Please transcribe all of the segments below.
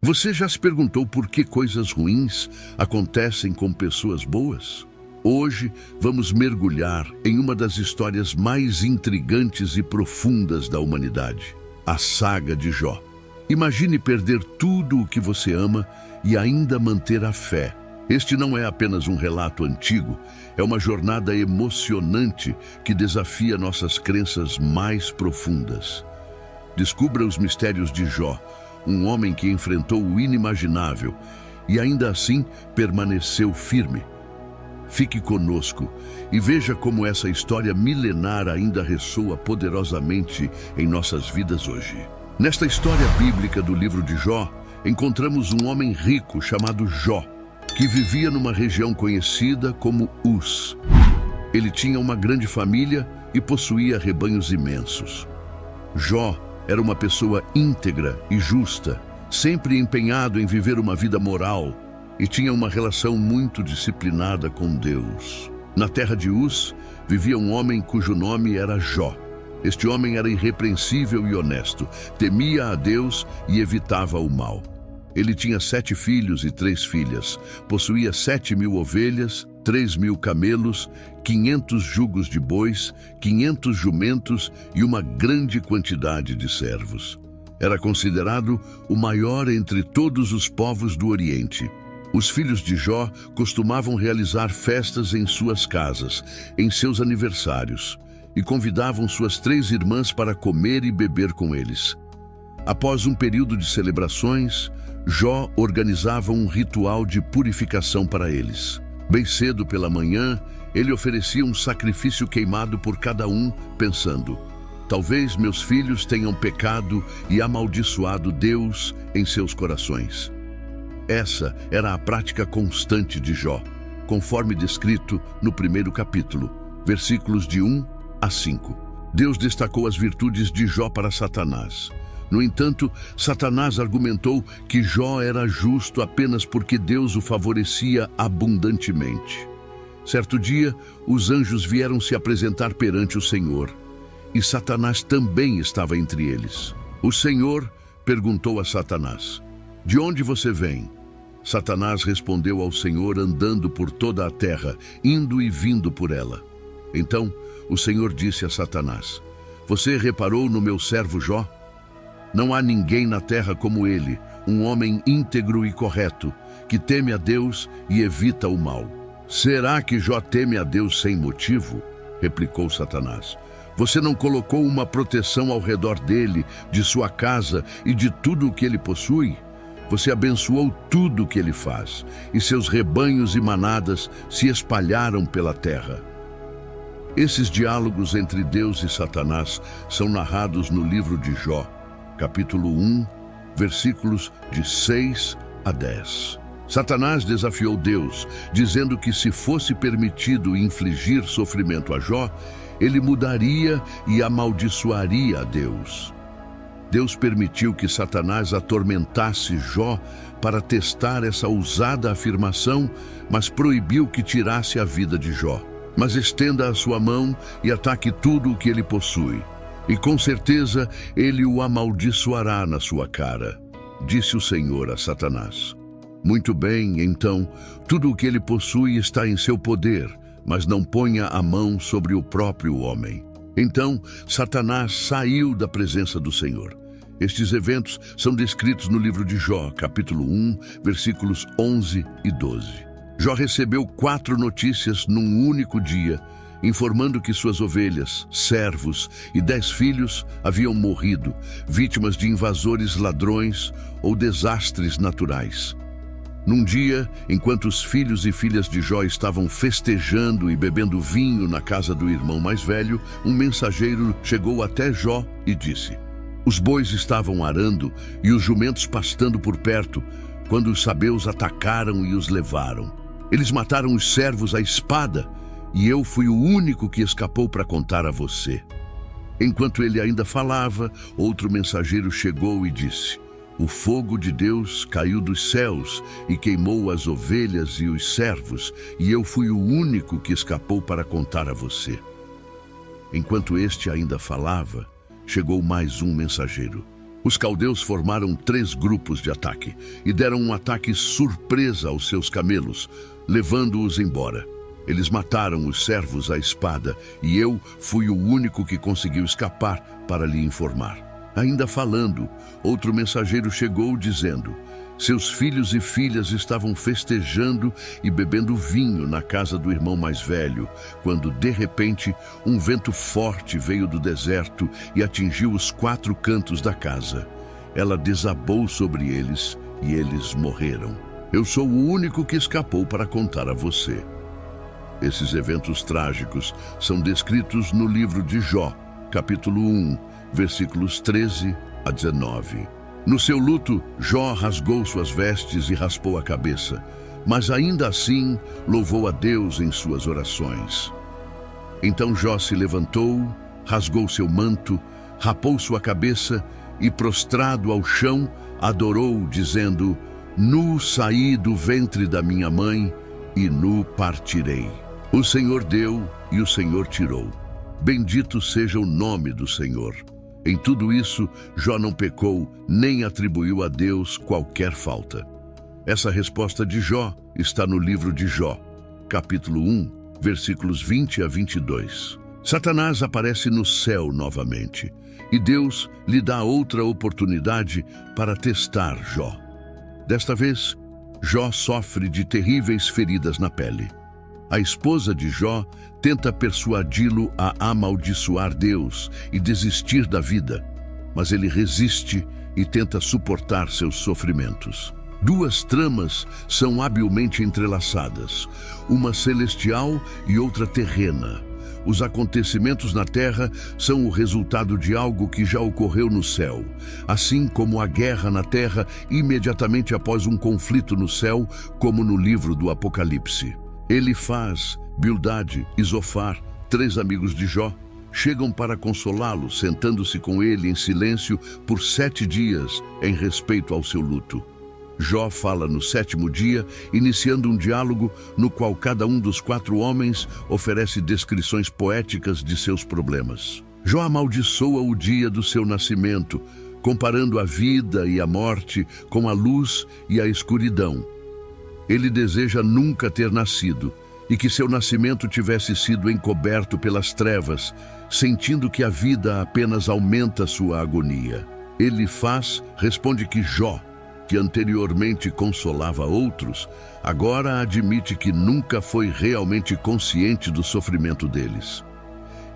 Você já se perguntou por que coisas ruins acontecem com pessoas boas? Hoje vamos mergulhar em uma das histórias mais intrigantes e profundas da humanidade, a saga de Jó. Imagine perder tudo o que você ama e ainda manter a fé. Este não é apenas um relato antigo, é uma jornada emocionante que desafia nossas crenças mais profundas. Descubra os mistérios de Jó, um homem que enfrentou o inimaginável e ainda assim permaneceu firme. Fique conosco e veja como essa história milenar ainda ressoa poderosamente em nossas vidas hoje. Nesta história bíblica do livro de Jó, encontramos um homem rico chamado Jó, que vivia numa região conhecida como Uz. Ele tinha uma grande família e possuía rebanhos imensos. Jó era uma pessoa íntegra e justa, sempre empenhado em viver uma vida moral e tinha uma relação muito disciplinada com Deus. Na terra de Uz, vivia um homem cujo nome era Jó. Este homem era irrepreensível e honesto, temia a Deus e evitava o mal. Ele tinha 7 filhos e 3 filhas, possuía 7.000 ovelhas, 3.000 camelos, 500 jugos de bois, 500 jumentos e uma grande quantidade de servos. Era considerado o maior entre todos os povos do Oriente. Os filhos de Jó costumavam realizar festas em suas casas, em seus aniversários, e convidavam suas 3 irmãs para comer e beber com eles. Após um período de celebrações, Jó organizava um ritual de purificação para eles. Bem cedo pela manhã, ele oferecia um sacrifício queimado por cada um, pensando: talvez meus filhos tenham pecado e amaldiçoado Deus em seus corações. Essa era a prática constante de Jó, conforme descrito no primeiro capítulo, versículos de 1 a 5. Deus destacou as virtudes de Jó para Satanás. No entanto, Satanás argumentou que Jó era justo apenas porque Deus o favorecia abundantemente. Certo dia, os anjos vieram se apresentar perante o Senhor, e Satanás também estava entre eles. O Senhor perguntou a Satanás: de onde você vem? Satanás respondeu ao Senhor andando por toda a terra, indo e vindo por ela. Então, o Senhor disse a Satanás: você reparou no meu servo Jó? Não há ninguém na terra como ele, um homem íntegro e correto, que teme a Deus e evita o mal. Será que Jó teme a Deus sem motivo? Replicou Satanás. Você não colocou uma proteção ao redor dele, de sua casa e de tudo o que ele possui? Você abençoou tudo o que ele faz, e seus rebanhos e manadas se espalharam pela terra. Esses diálogos entre Deus e Satanás são narrados no livro de Jó, capítulo 1, versículos de 6 a 10. Satanás desafiou Deus, dizendo que se fosse permitido infligir sofrimento a Jó, ele mudaria e amaldiçoaria a Deus. Deus permitiu que Satanás atormentasse Jó para testar essa ousada afirmação, mas proibiu que tirasse a vida de Jó. Mas estenda a sua mão e ataque tudo o que ele possui, e com certeza ele o amaldiçoará na sua cara, disse o Senhor a Satanás. Muito bem, então, tudo o que ele possui está em seu poder, mas não ponha a mão sobre o próprio homem. Então, Satanás saiu da presença do Senhor. Estes eventos são descritos no livro de Jó, capítulo 1, versículos 11 e 12. Jó recebeu 4 notícias num único dia, informando que suas ovelhas, servos e 10 filhos haviam morrido, vítimas de invasores ladrões ou desastres naturais. Num dia, enquanto os filhos e filhas de Jó estavam festejando e bebendo vinho na casa do irmão mais velho, um mensageiro chegou até Jó e disse: os bois estavam arando e os jumentos pastando por perto, quando os sabeus atacaram e os levaram. Eles mataram os servos à espada, e eu fui o único que escapou para contar a você. Enquanto ele ainda falava, outro mensageiro chegou e disse: o fogo de Deus caiu dos céus e queimou as ovelhas e os servos, e eu fui o único que escapou para contar a você. Enquanto este ainda falava, chegou mais um mensageiro. Os caldeus formaram 3 grupos de ataque e deram um ataque surpresa aos seus camelos, levando-os embora. Eles mataram os servos à espada e eu fui o único que conseguiu escapar para lhe informar. Ainda falando, outro mensageiro chegou dizendo: seus filhos e filhas estavam festejando e bebendo vinho na casa do irmão mais velho, quando, de repente, um vento forte veio do deserto e atingiu os 4 cantos da casa. Ela desabou sobre eles e eles morreram. Eu sou o único que escapou para contar a você. Esses eventos trágicos são descritos no livro de Jó, capítulo 1, versículos 13 a 19. No seu luto, Jó rasgou suas vestes e raspou a cabeça, mas ainda assim louvou a Deus em suas orações. Então Jó se levantou, rasgou seu manto, rapou sua cabeça e, prostrado ao chão, adorou, dizendo: nu saí do ventre da minha mãe e nu partirei. O Senhor deu e o Senhor tirou. Bendito seja o nome do Senhor. Em tudo isso, Jó não pecou, nem atribuiu a Deus qualquer falta. Essa resposta de Jó está no livro de Jó, capítulo 1, versículos 20 a 22. Satanás aparece no céu novamente, e Deus lhe dá outra oportunidade para testar Jó. Desta vez, Jó sofre de terríveis feridas na pele. A esposa de Jó tenta persuadi-lo a amaldiçoar Deus e desistir da vida, mas ele resiste e tenta suportar seus sofrimentos. 2 tramas são habilmente entrelaçadas, uma celestial e outra terrena. Os acontecimentos na terra são o resultado de algo que já ocorreu no céu, assim como a guerra na terra imediatamente após um conflito no céu, como no livro do Apocalipse. Elifaz, Bildade e Zofar, 3 amigos de Jó, chegam para consolá-lo, sentando-se com ele em silêncio por 7 dias, em respeito ao seu luto. Jó fala no 7º dia, iniciando um diálogo no qual cada um dos 4 homens oferece descrições poéticas de seus problemas. Jó amaldiçoa o dia do seu nascimento, comparando a vida e a morte com a luz e a escuridão. Ele deseja nunca ter nascido e que seu nascimento tivesse sido encoberto pelas trevas, sentindo que a vida apenas aumenta sua agonia. Elifaz responde que Jó, que anteriormente consolava outros, agora admite que nunca foi realmente consciente do sofrimento deles.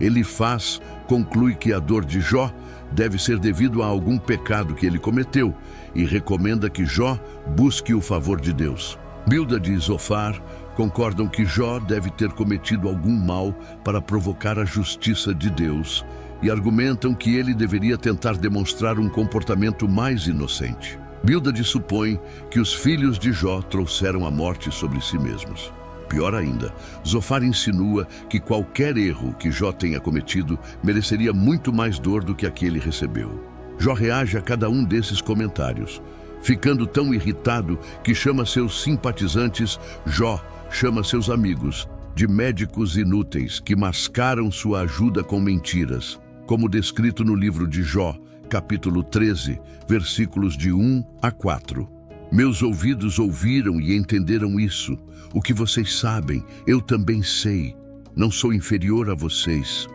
Elifaz conclui que a dor de Jó deve ser devido a algum pecado que ele cometeu e recomenda que Jó busque o favor de Deus. Bildade e Zofar concordam que Jó deve ter cometido algum mal para provocar a justiça de Deus e argumentam que ele deveria tentar demonstrar um comportamento mais inocente. Bildade supõe que os filhos de Jó trouxeram a morte sobre si mesmos. Pior ainda, Zofar insinua que qualquer erro que Jó tenha cometido mereceria muito mais dor do que a que ele recebeu. Jó reage a cada um desses comentários, ficando tão irritado que chama seus simpatizantes, Jó chama seus amigos, de médicos inúteis que mascaram sua ajuda com mentiras, como descrito no livro de Jó, capítulo 13, versículos de 1 a 4. Meus ouvidos ouviram e entenderam isso. O que vocês sabem, eu também sei. Não sou inferior a vocês.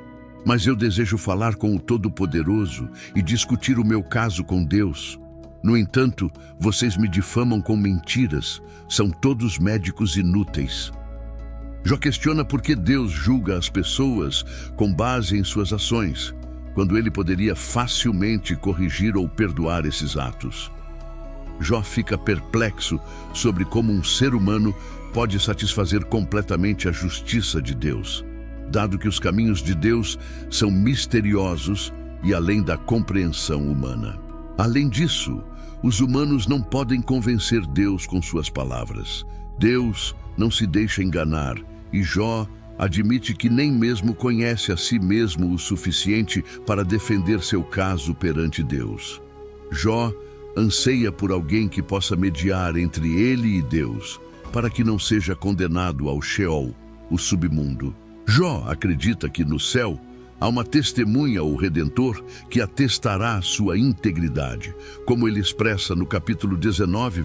Mas eu desejo falar com o Todo-Poderoso e discutir o meu caso com Deus. No entanto, vocês me difamam com mentiras. São todos médicos inúteis. Jó questiona por que Deus julga as pessoas com base em suas ações, quando ele poderia facilmente corrigir ou perdoar esses atos. Jó fica perplexo sobre como um ser humano pode satisfazer completamente a justiça de Deus, dado que os caminhos de Deus são misteriosos e além da compreensão humana. Além disso, os humanos não podem convencer Deus com suas palavras. Deus não se deixa enganar e Jó admite que nem mesmo conhece a si mesmo o suficiente para defender seu caso perante Deus. Jó anseia por alguém que possa mediar entre ele e Deus, para que não seja condenado ao Sheol, o submundo. Jó acredita que no céu Há uma testemunha, o Redentor, que atestará a sua integridade, como ele expressa no capítulo 19,